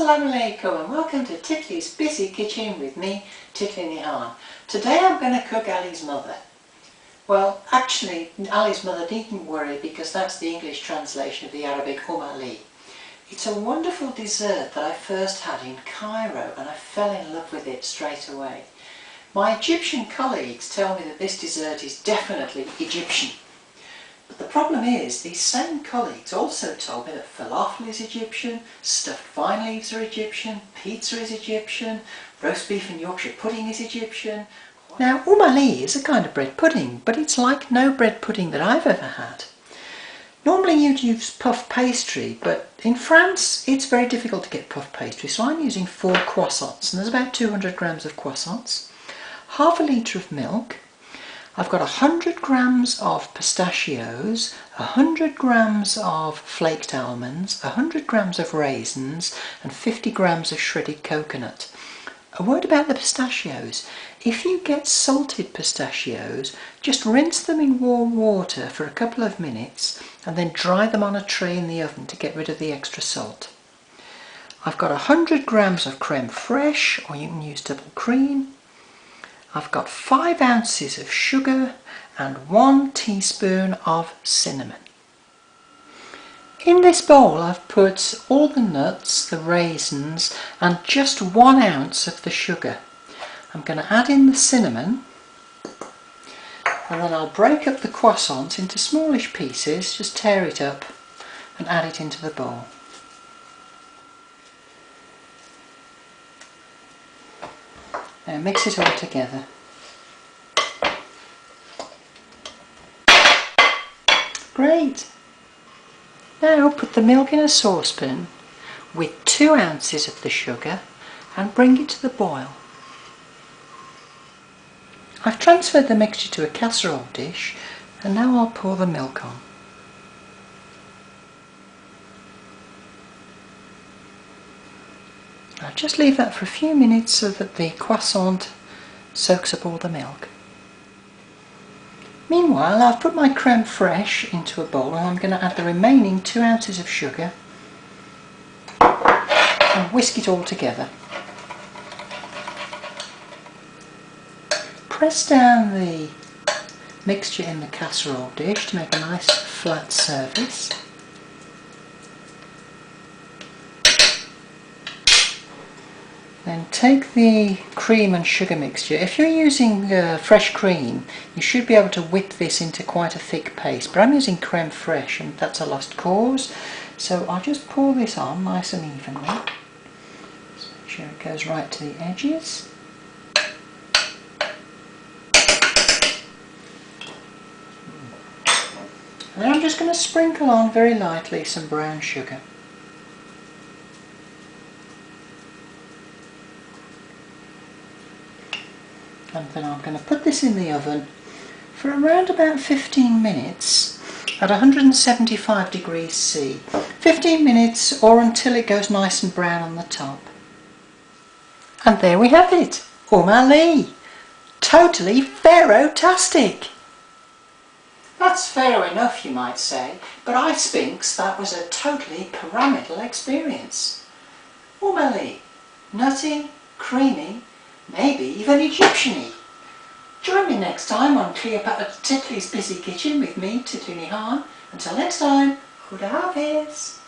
Assalamu alaikum and welcome to Titli's Busy Kitchen with me, Titli. Today I'm going to cook Ali's mother. Well, actually Ali's mother needn't worry because that's the English translation of the Arabic Ali. It's a wonderful dessert that I first had in Cairo and I fell in love with it straight away. My Egyptian colleagues tell me that this dessert is definitely Egyptian. But the problem is, these same colleagues also told me that falafel is Egyptian, stuffed vine leaves are Egyptian, pizza is Egyptian, roast beef and Yorkshire pudding is Egyptian. Now, Ali is a kind of bread pudding, but it's like no bread pudding that I've ever had. Normally you'd use puff pastry, but in France it's very difficult to get puff pastry, so I'm using 4 croissants, and there's about 200 grams of croissants, half a litre of milk. I've got 100 grams of pistachios, 100 grams of flaked almonds, 100 grams of raisins and 50 grams of shredded coconut. A word about the pistachios. If you get salted pistachios, just rinse them in warm water for a couple of minutes and then dry them on a tray in the oven to get rid of the extra salt. I've got 100 grams of crème fraiche, or you can use double cream. I've got 5 ounces of sugar and 1 teaspoon of cinnamon. In this bowl I've put all the nuts, the raisins and just 1 ounce of the sugar. I'm going to add in the cinnamon and then I'll break up the croissant into smallish pieces, just tear it up and add it into the bowl. Now mix it all together. Great! Now put the milk in a saucepan with 2 ounces of the sugar and bring it to the boil. I've transferred the mixture to a casserole dish and now I'll pour the milk on. I'll just leave that for a few minutes so that the croissant soaks up all the milk. Meanwhile, I've put my crème fraiche into a bowl and I'm going to add the remaining 2 ounces of sugar and whisk it all together. Press down the mixture in the casserole dish to make a nice flat surface. Then take the cream and sugar mixture. If you're using fresh cream, you should be able to whip this into quite a thick paste, but I'm using crème fraiche and that's a lost cause. So I'll just pour this on nice and evenly. Just make sure it goes right to the edges. And then I'm just going to sprinkle on very lightly some brown sugar. And then I'm going to put this in the oven for around about 15 minutes at 175 degrees C. 15 minutes or until it goes nice and brown on the top. And there we have it! Ali! Totally Pharaoh-tastic! That's Pharaoh enough, you might say, but I thinks that was a totally pyramidal experience. Ali! Nutty, creamy, maybe even Egyptian-y. Join me next time on Titli's Busy Kitchen with me, Titli. Until next time, Khuda Hafiz.